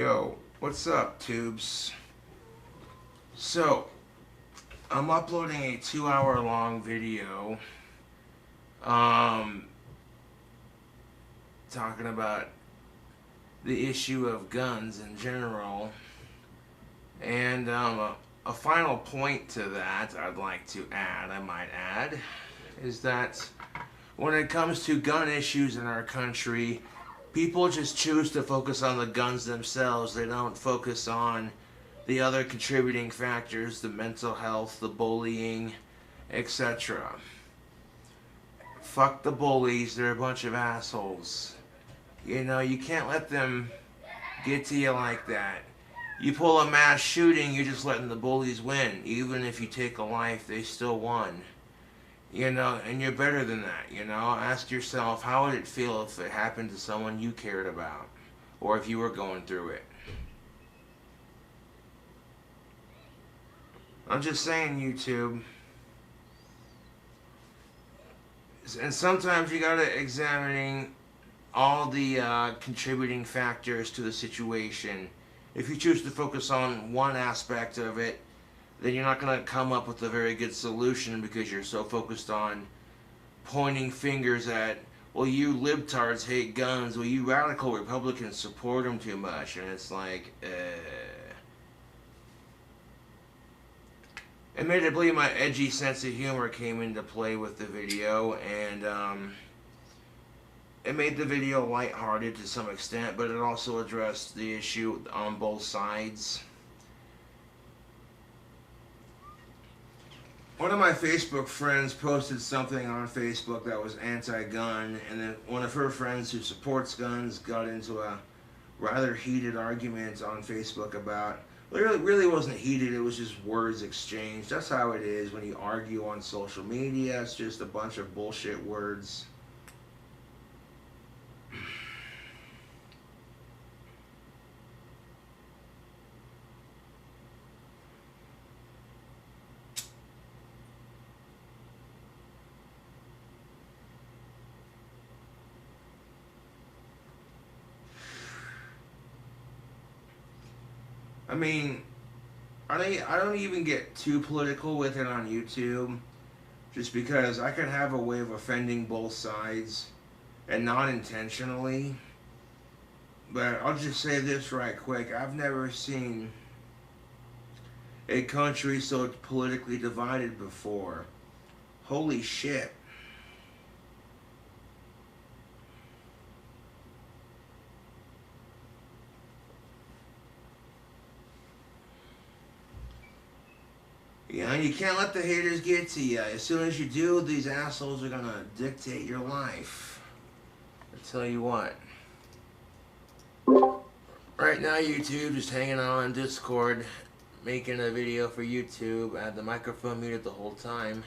Yo, what's up, tubes? So, I'm uploading a 2 hour long video, um, talking about the issue of guns in general. And, a final point to that I'd like to add, I might add, is that when it comes to gun issues in our country, people just choose to focus on the guns themselves. They don't focus on the other contributing factors, the mental health, the bullying, etc. Fuck the bullies, they're a bunch of assholes. You know, you can't let them get to you like that. You pull a mass shooting, you're just letting the bullies win. Even if you take a life, they still won. You know, and you're better than that, you know? Ask yourself, how would it feel if it happened to someone you cared about? Or if you were going through it? I'm just saying, YouTube. And sometimes you gotta examining all the contributing factors to the situation. If you choose to focus on one aspect of it, then you're not gonna come up with a very good solution because you're so focused on pointing fingers at, well, you libtards hate guns, well, you radical Republicans support them too much, and it's like, Admittedly, my edgy sense of humor came into play with the video, and it made the video lighthearted to some extent, but it also addressed the issue on both sides. One of my Facebook friends posted something on Facebook that was anti-gun, and then one of her friends who supports guns got into a rather heated argument on Facebook about. Well, it really wasn't heated. It was just words exchanged. That's how it is when you argue on social media. It's just a bunch of bullshit words. I mean, I don't even get too political with it on YouTube, just because I can have a way of offending both sides, and not intentionally. But I'll just say this right quick: I've never seen a country so politically divided before. Holy shit! You know, you can't let the haters get to you. As soon as you do, these assholes are gonna dictate your life. I tell you what. Right now, YouTube, just hanging out on Discord, making a video for YouTube. I had the microphone muted the whole time.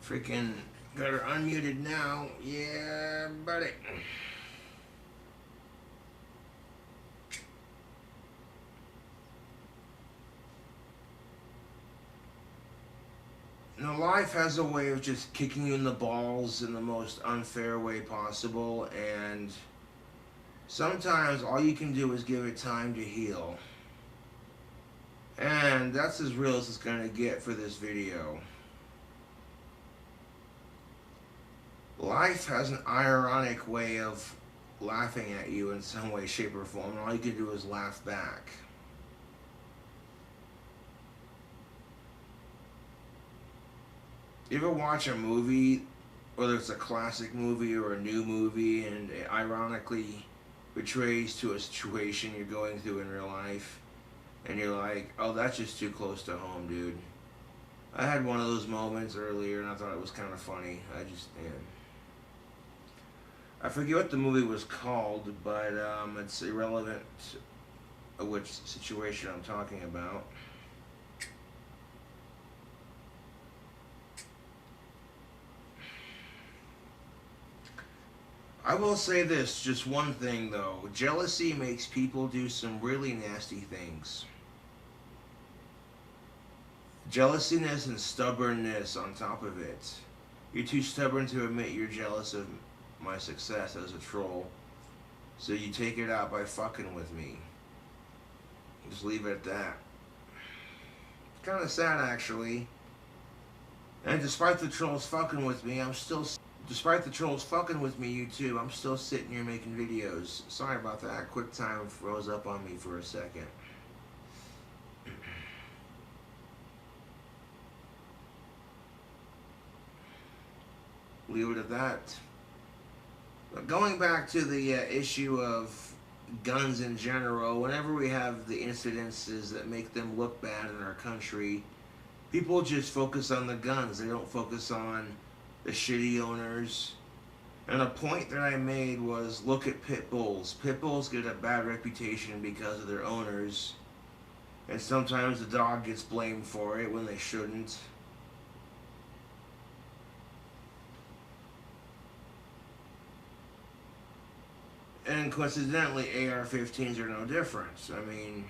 Freaking got her unmuted now. Yeah, buddy. You know, life has a way of just kicking you in the balls in the most unfair way possible, and sometimes all you can do is give it time to heal. And that's as real as it's gonna get for this video. Life has an ironic way of laughing at you in some way, shape, or form, and all you can do is laugh back. You ever watch a movie, whether it's a classic movie or a new movie, and it ironically betrays to a situation you're going through in real life, and you're like, oh, that's just too close to home, dude. I had one of those moments earlier, and I thought it was kind of funny. I forget what the movie was called, but it's irrelevant of which situation I'm talking about. I will say this, just one thing though. Jealousy makes people do some really nasty things. Jealousiness and stubbornness on top of it. You're too stubborn to admit you're jealous of my success as a troll, so you take it out by fucking with me. Just leave it at that. Kind of sad, actually. And despite the trolls fucking with me, Despite the trolls fucking with me, YouTube, I'm still sitting here making videos. Sorry about that. QuickTime froze up on me for a second. Leave it at that. But going back to the issue of guns in general, whenever we have the incidences that make them look bad in our country, people just focus on the guns. They don't focus on the shitty owners. And a point that I made was, look at pit bulls. Pit bulls get a bad reputation because of their owners. And sometimes the dog gets blamed for it when they shouldn't. And coincidentally, AR-15s are no different. I mean,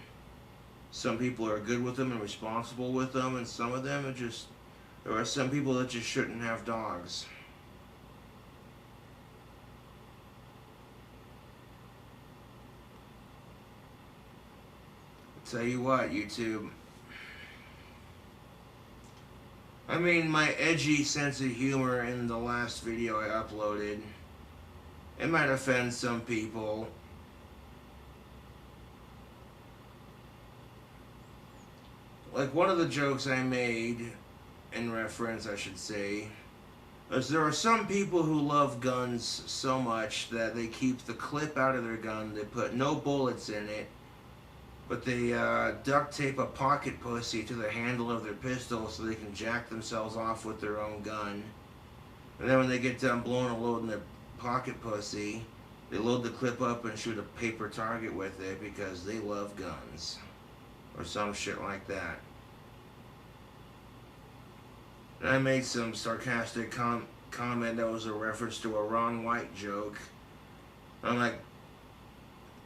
some people are good with them and responsible with them, and some of them are just... There are some people that just shouldn't have dogs. I'll tell you what, YouTube. I mean, my edgy sense of humor in the last video I uploaded, it might offend some people. Like, one of the jokes I made, in reference I should say, is there are some people who love guns so much that they keep the clip out of their gun, they put no bullets in it, but they duct tape a pocket pussy to the handle of their pistol so they can jack themselves off with their own gun. And then when they get done blowing a load in their pocket pussy, they load the clip up and shoot a paper target with it because they love guns. Or some shit like that. And I made some sarcastic comment that was a reference to a Ron White joke. I'm like,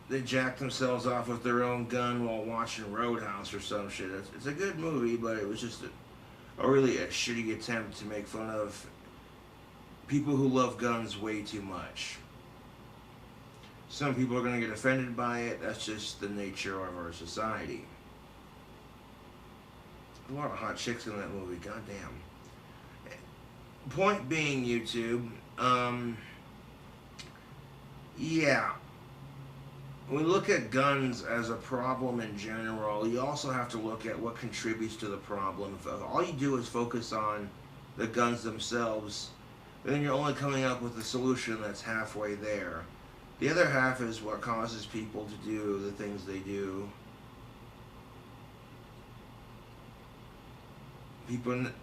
they jacked themselves off with their own gun while watching Roadhouse or some shit. It's a good movie, but it was just a really shitty attempt to make fun of people who love guns way too much. Some people are going to get offended by it. That's just the nature of our society. A lot of hot chicks in that movie, goddamn. Point being, YouTube, yeah. When we look at guns as a problem in general, you also have to look at what contributes to the problem. If all you do is focus on the guns themselves, then you're only coming up with a solution that's halfway there. The other half is what causes people to do the things they do.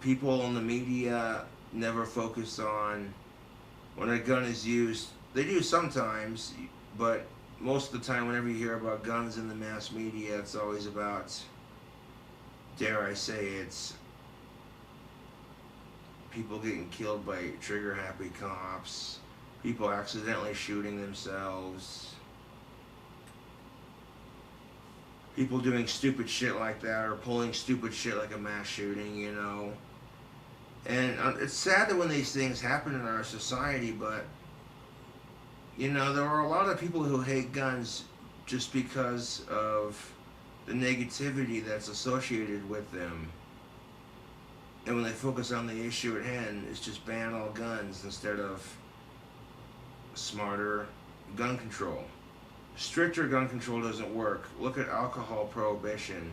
People in the media never focus on when a gun is used. They do sometimes, but most of the time whenever you hear about guns in the mass media, it's always about, dare I say, it's people getting killed by trigger-happy cops, people accidentally shooting themselves, people doing stupid shit like that, or pulling stupid shit like a mass shooting, you know. And it's sad that when these things happen in our society, but, you know, there are a lot of people who hate guns just because of the negativity that's associated with them. And when they focus on the issue at hand, it's just ban all guns instead of smarter gun control. Stricter gun control doesn't work. Look at alcohol prohibition.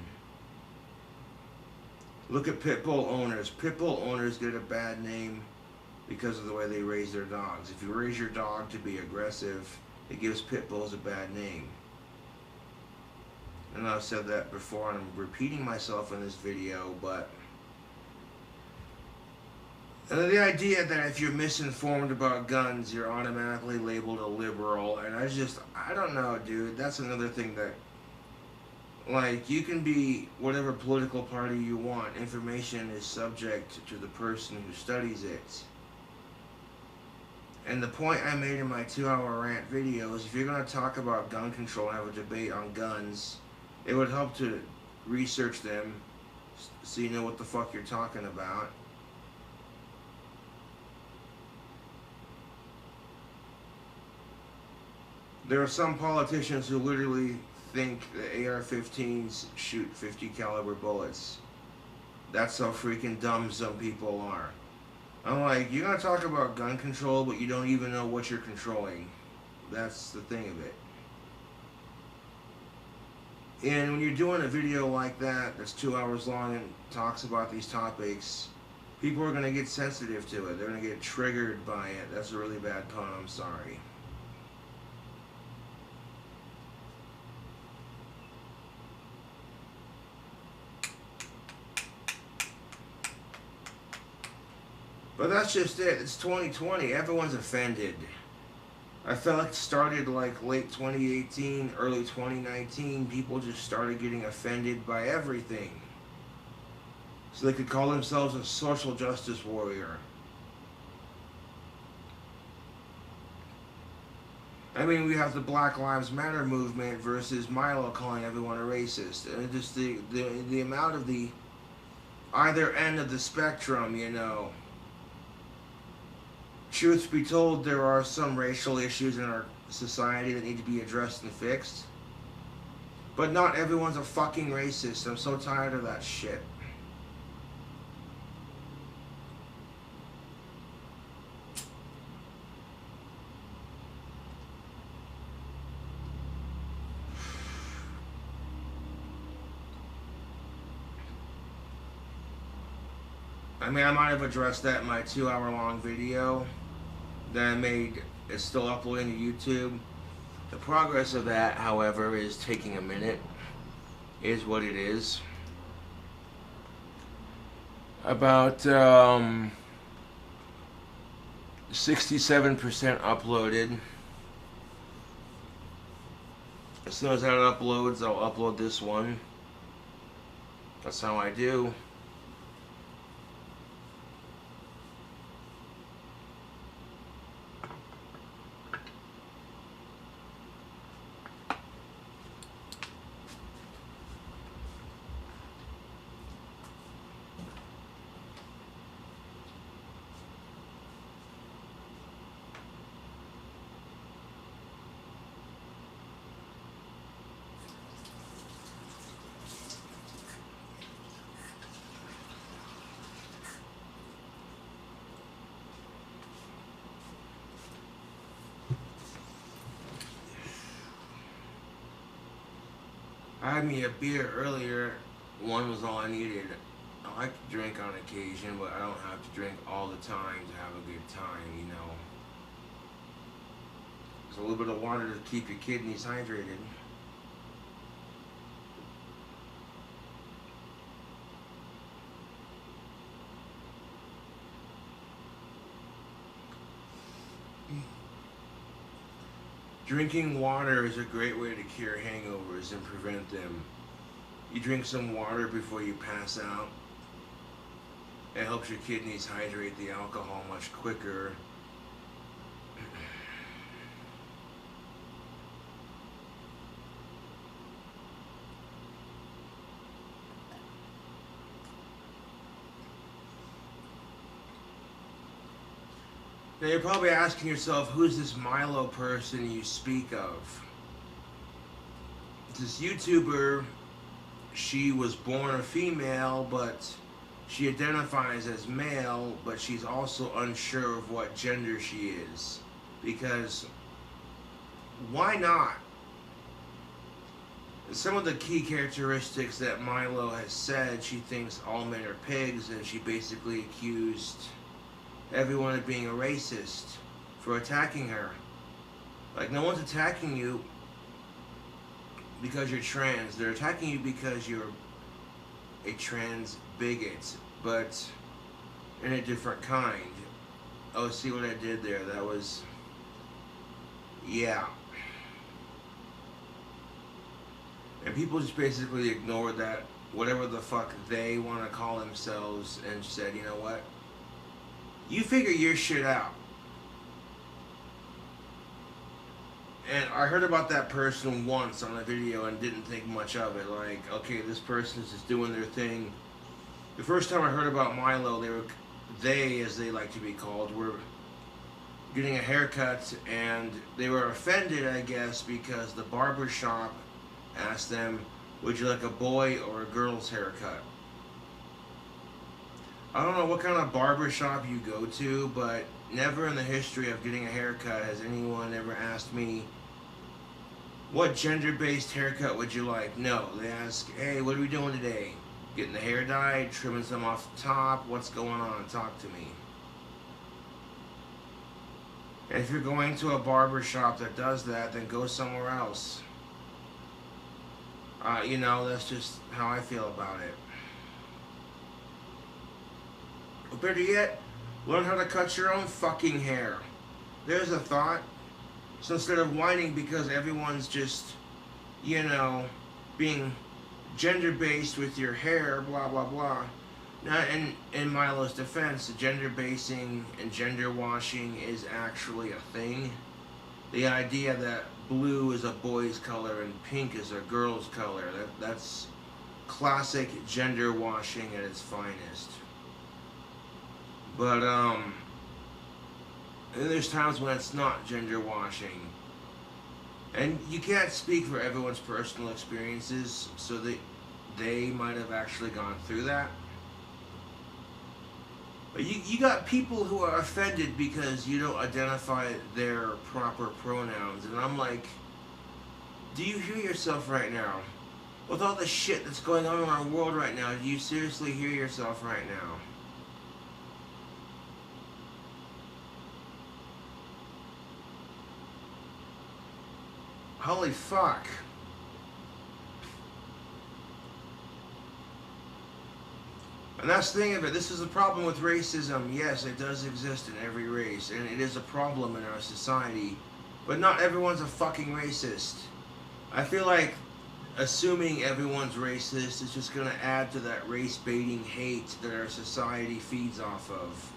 Look at pit bull owners. Pit bull owners get a bad name because of the way they raise their dogs. If you raise your dog to be aggressive, it gives pit bulls a bad name. And I've said that before, and I'm repeating myself in this video, but the idea that if you're misinformed about guns, you're automatically labeled a liberal, and I don't know, dude. That's another thing that, like, you can be whatever political party you want. Information is subject to the person who studies it. And the point I made in my 2-hour rant video is, if you're going to talk about gun control and have a debate on guns, it would help to research them so you know what the fuck you're talking about. There are some politicians who literally think the AR-15s shoot 50 caliber bullets. That's how freaking dumb some people are. I'm like, you're gonna talk about gun control, but you don't even know what you're controlling. That's the thing of it. And when you're doing a video like that, that's 2 hours long and talks about these topics, people are going to get sensitive to it. They're going to get triggered by it. That's a really bad pun, I'm sorry. But that's just it. It's 2020. Everyone's offended. I felt like it started like late 2018, early 2019. People just started getting offended by everything. So they could call themselves a social justice warrior. I mean, we have the Black Lives Matter movement versus Milo calling everyone a racist. And just the amount of the either end of the spectrum, you know. Truth be told, there are some racial issues in our society that need to be addressed and fixed. But not everyone's a fucking racist. I'm so tired of that shit. I mean, I might have addressed that in my 2-hour-long video that I made. It's still uploading to YouTube. The progress of that, however, is taking a minute. Is what it is. About 67% uploaded. As soon as that uploads, I'll upload this one. That's how I do. I had me a beer earlier. One was all I needed. I like to drink on occasion, but I don't have to drink all the time to have a good time, you know. There's a little bit of water to keep your kidneys hydrated. Drinking water is a great way to cure hangovers and prevent them. You drink some water before you pass out. It helps your kidneys hydrate the alcohol much quicker. Now you're probably asking yourself, who's this Milo person you speak of? It's this YouTuber. She was born a female, but she identifies as male, but she's also unsure of what gender she is. Because, why not? Some of the key characteristics that Milo has said, she thinks all men are pigs, and she basically accused everyone of being a racist for attacking her. Like, no one's attacking you because you're trans. They're attacking you because you're a trans bigot, but in a different kind. Oh, see what I did there? That was... yeah. And people just basically ignored that, whatever the fuck they want to call themselves, and said, you know what? You figure your shit out. And I heard about that person once on a video and didn't think much of it. Like, okay, this person's just doing their thing. The first time I heard about Milo, they, as they like to be called, were getting a haircut, and they were offended, I guess, because the barber shop ask them, would you like a boy or a girl's haircut? I don't know what kind of barber shop you go to, but never in the history of getting a haircut has anyone ever asked me, what gender-based haircut would you like? No, they ask, hey, what are we doing today? Getting the hair dyed, trimming some off the top, what's going on? Talk to me. And if you're going to a barber shop that does that, then go somewhere else. You know, that's just how I feel about it. Or better yet, learn how to cut your own fucking hair. There's a thought. So instead of whining because everyone's just, you know, being gender-based with your hair, blah, blah, blah. Now, in Milo's defense, gender-basing and gender-washing is actually a thing. The idea that blue is a boy's color and pink is a girl's color, that's classic gender-washing at its finest. But, there's times when it's not gender washing. And you can't speak for everyone's personal experiences, so they might have actually gone through that. But you got people who are offended because you don't identify their proper pronouns. And I'm like, do you hear yourself right now? With all the shit that's going on in our world right now, do you seriously hear yourself right now? Holy fuck. And that's the thing of it. This is the problem with racism. Yes, it does exist in every race, and it is a problem in our society. But not everyone's a fucking racist. I feel like assuming everyone's racist is just going to add to that race-baiting hate that our society feeds off of.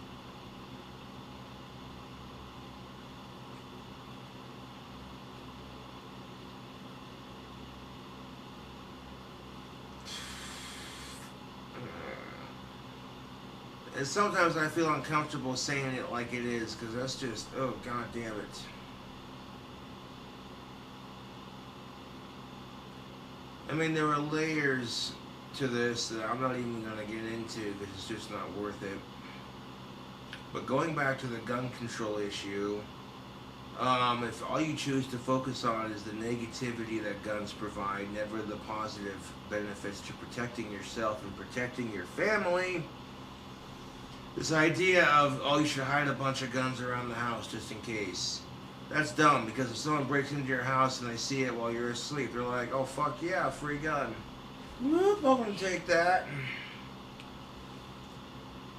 And sometimes I feel uncomfortable saying it like it is, because that's just, oh, god damn it. I mean, there are layers to this that I'm not even going to get into, because it's just not worth it. But going back to the gun control issue, if all you choose to focus on is the negativity that guns provide, never the positive benefits to protecting yourself and protecting your family, this idea of, oh, you should hide a bunch of guns around the house just in case. That's dumb, because if someone breaks into your house and they see it while you're asleep, they're like, oh, fuck yeah, free gun. Whoop, I'm gonna take that.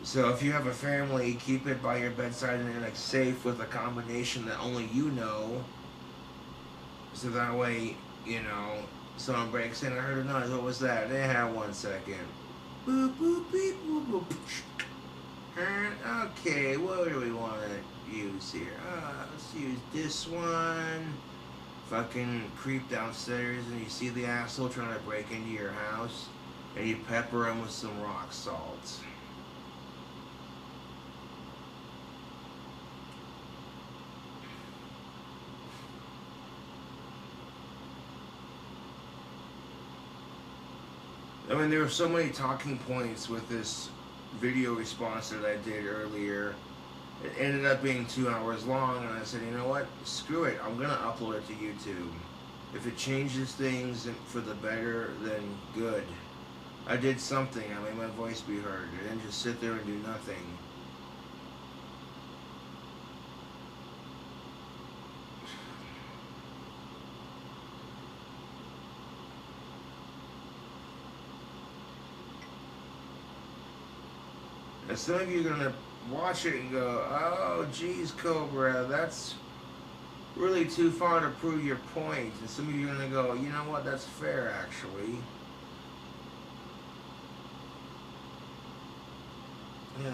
So if you have a family, keep it by your bedside and in a safe with a combination that only you know. So that way, you know, someone breaks in, I heard a noise, what was that? They have 1 second. Boop, boop, beep, boop, boop. Okay, what do we want to use here? Let's use this one. Fucking creep downstairs and you see the asshole trying to break into your house, and you pepper him with some rock salt. I mean, there were so many talking points with this video response that I did earlier. It ended up being 2 hours long, and I said, you know what, screw it, I'm gonna upload it to YouTube. If it changes things for the better, then good. I did something, I made my voice be heard. I didn't just sit there and do nothing. And some of you are gonna watch it and go, oh geez, Cobra, that's really too far to prove your point. And some of you are gonna go, you know what, that's fair actually. Yeah.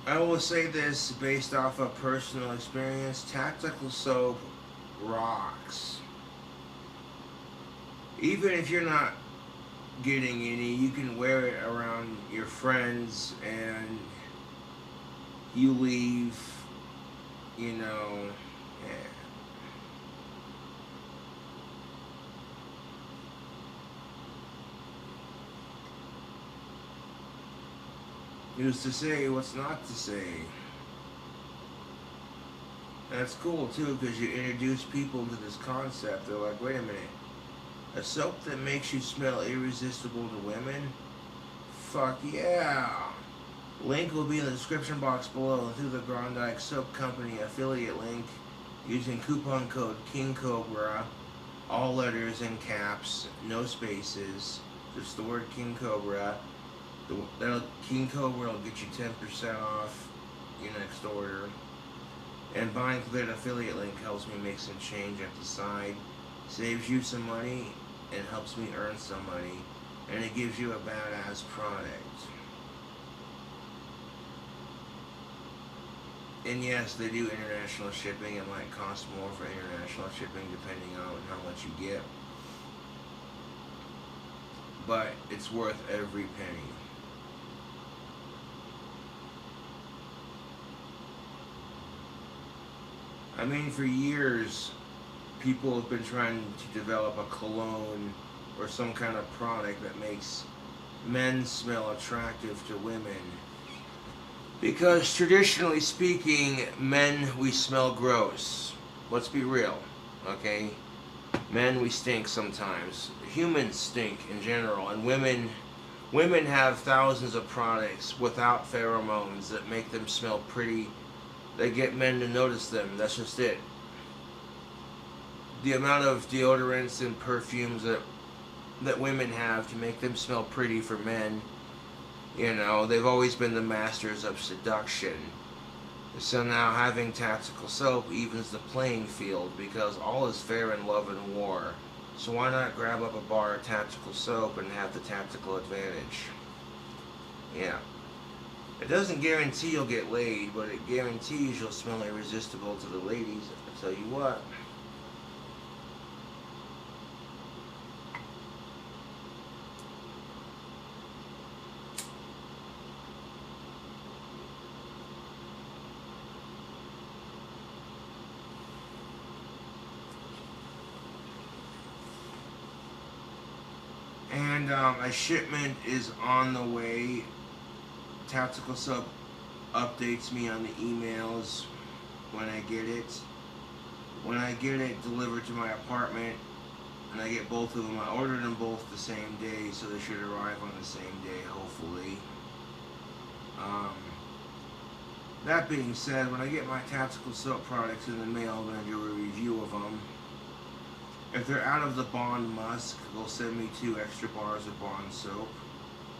I will say this based off of personal experience, tactical soap rocks. Even if you're not getting any, you can wear it around your friends and you leave, you know, yeah. Who's to say what's not to say? That's cool too because you introduce people to this concept. They're like, wait a minute, a soap that makes you smell irresistible to women? Fuck yeah! Link will be in the description box below and through the Grondike Soap Company affiliate link using coupon code KINGCOBRA, all letters in caps, no spaces, just the word King Cobra. King Cobra will get you 10% off your next order. And buying through that affiliate link helps me make some change at the side, saves you some money, and helps me earn some money, and it gives you a badass product. And yes, they do international shipping. It might cost more for international shipping depending on how much you get, but it's worth every penny. I mean, for years, people have been trying to develop a cologne or some kind of product that makes men smell attractive to women. Because traditionally speaking, men, we smell gross. Let's be real, okay? Men, we stink sometimes. Humans stink in general, and women have thousands of products without pheromones that make them smell pretty. They get men to notice them. That's just it. The amount of deodorants and perfumes that women have to make them smell pretty for men, you know, they've always been the masters of seduction. So now having tactical soap evens the playing field because all is fair in love and war. So why not grab up a bar of tactical soap and have the tactical advantage? Yeah. It doesn't guarantee you'll get laid, but it guarantees you'll smell irresistible to the ladies. I'll tell you what. And a shipment is on the way. Tactical Soap updates me on the emails when I get it. When I get it delivered to my apartment, and I get both of them, I ordered them both the same day, so they should arrive on the same day, hopefully. That being said, when I get my Tactical Soap products in the mail, I'm going to do a review of them. If they're out of the Bond Musk, they'll send me 2 extra bars of Bond soap.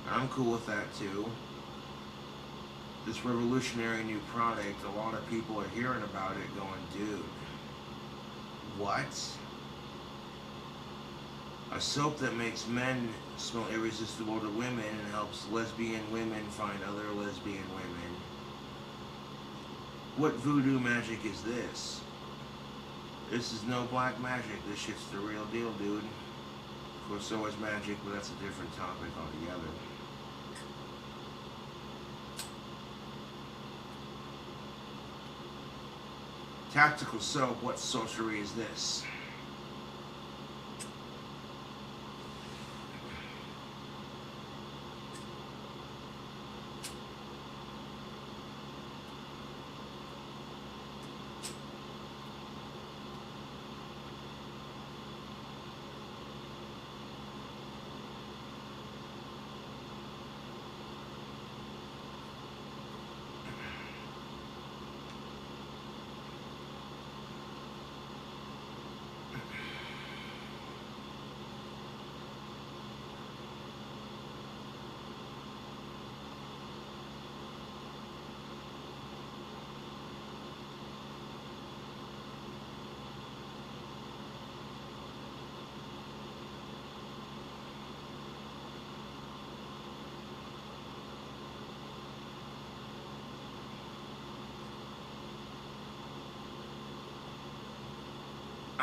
I'm cool with that too. This revolutionary new product, a lot of people are hearing about it going, dude, what? A soap that makes men smell irresistible to women and helps lesbian women find other lesbian women. What voodoo magic is this? This is no black magic. This shit's the real deal, dude. Of course, so is magic, but that's a different topic altogether. Tactical soap, what sorcery is this?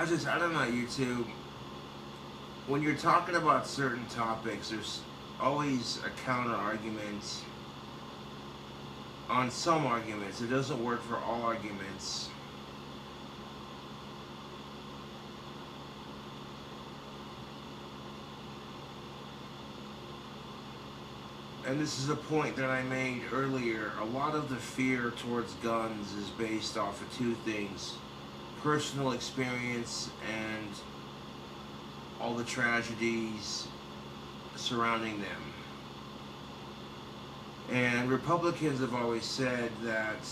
I don't know, YouTube. When you're talking about certain topics, there's always a counter argument on some arguments. It doesn't work for all arguments. And this is a point that I made earlier. A lot of the fear towards guns is based off of two things: personal experience and all the tragedies surrounding them. And Republicans have always said that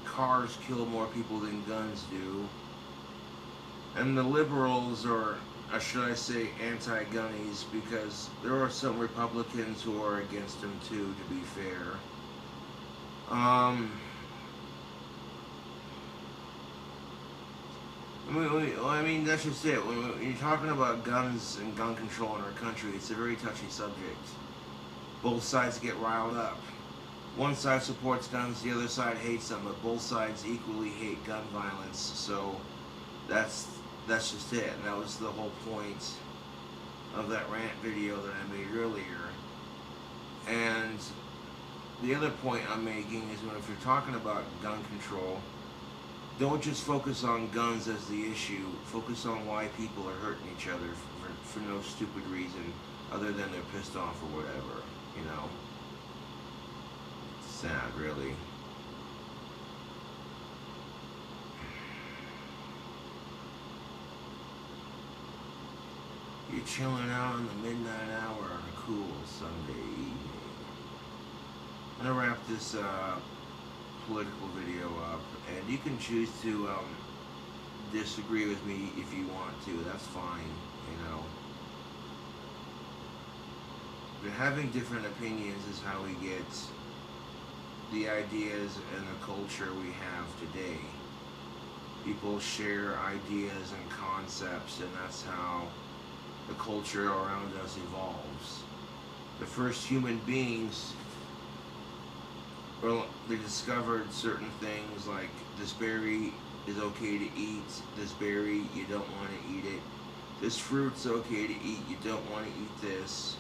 cars kill more people than guns do. And the liberals, or should I say anti-gunnies, because there are some Republicans who are against them too, to be fair. I mean, that's just it. When you're talking about guns and gun control in our country, it's a very touchy subject. Both sides get riled up. One side supports guns, the other side hates them, but both sides equally hate gun violence. So that's just it. And that was the whole point of that rant video that I made earlier. And the other point I'm making is if you're talking about gun control, don't just focus on guns as the issue. Focus on why people are hurting each other for no stupid reason other than they're pissed off or whatever, you know. It's sad, really. You're chilling out in the midnight hour on a cool Sunday evening. I'm gonna wrap this political video up, and you can choose to disagree with me if you want to. That's fine, you know. But having different opinions is how we get the ideas and the culture we have today. People share ideas and concepts, and that's how the culture around us evolves. The first human beings, well, they discovered certain things like this berry is okay to eat, this berry you don't want to eat it, this fruit's okay to eat, you don't want to eat this.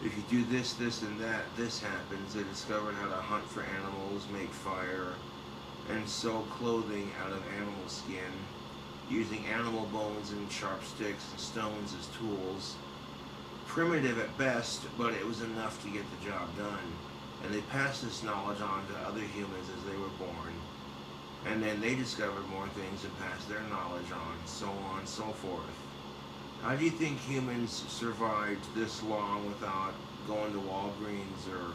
If you do this, this, and that, this happens. They discovered how to hunt for animals, make fire, and sew clothing out of animal skin, using animal bones and sharp sticks and stones as tools. Primitive at best, but it was enough to get the job done. And they passed this knowledge on to other humans as they were born. And then they discovered more things and passed their knowledge on, so on and so forth. How do you think humans survived this long without going to Walgreens or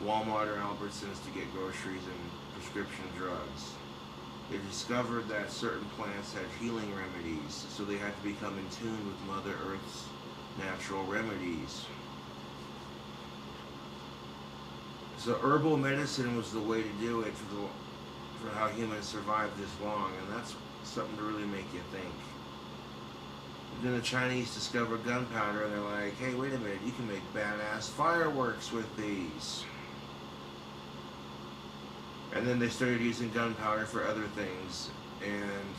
Walmart or Albertsons to get groceries and prescription drugs? They discovered that certain plants had healing remedies, so they had to become in tune with Mother Earth's natural remedies. So herbal medicine was the way to do it for how humans survived this long, and that's something to really make you think. Then the Chinese discovered gunpowder, and they're like, hey, wait a minute, you can make badass fireworks with these. And then they started using gunpowder for other things, and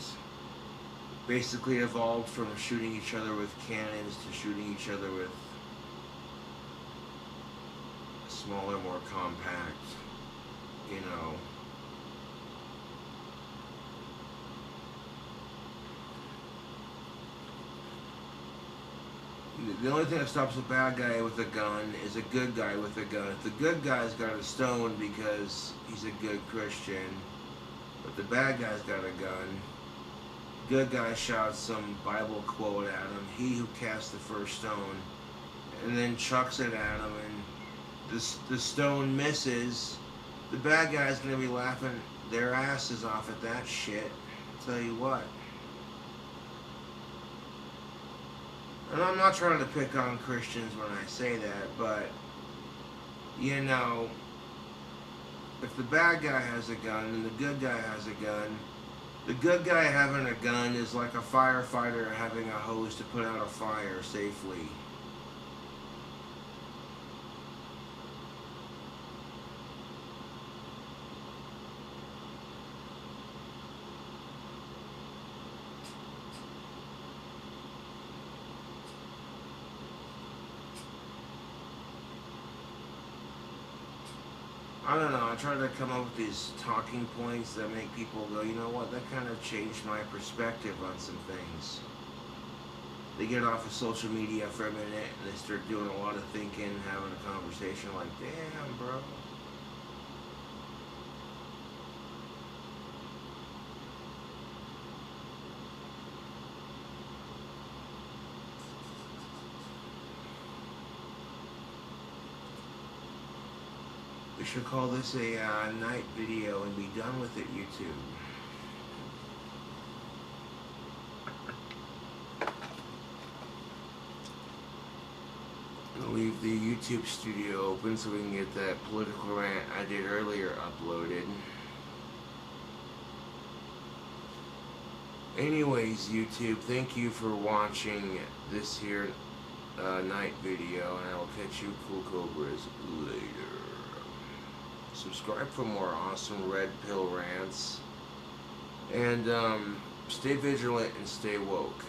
basically evolved from shooting each other with cannons to shooting each other with smaller, more compact, you know. The only thing that stops a bad guy with a gun is a good guy with a gun. If the good guy's got a stone because he's a good Christian, but the bad guy's got a gun, good guy shouts some Bible quote at him, he who cast the first stone, and then chucks it at him, and the stone misses, the bad guy's going to be laughing their asses off at that shit. I'll tell you what. And I'm not trying to pick on Christians when I say that, but, you know, if the bad guy has a gun and the good guy has a gun, the good guy having a gun is like a firefighter having a hose to put out a fire safely. I don't know, I try to come up with these talking points that make people go, you know what, that kind of changed my perspective on some things. They get off of social media for a minute and they start doing a lot of thinking, having a conversation like, damn, bro. We should call this a night video and be done with it, YouTube. I'll leave the YouTube studio open so we can get that political rant I did earlier uploaded. Anyways, YouTube, thank you for watching this here night video, and I will catch you cool cobras later. Subscribe for more awesome red pill rants, and stay vigilant and stay woke.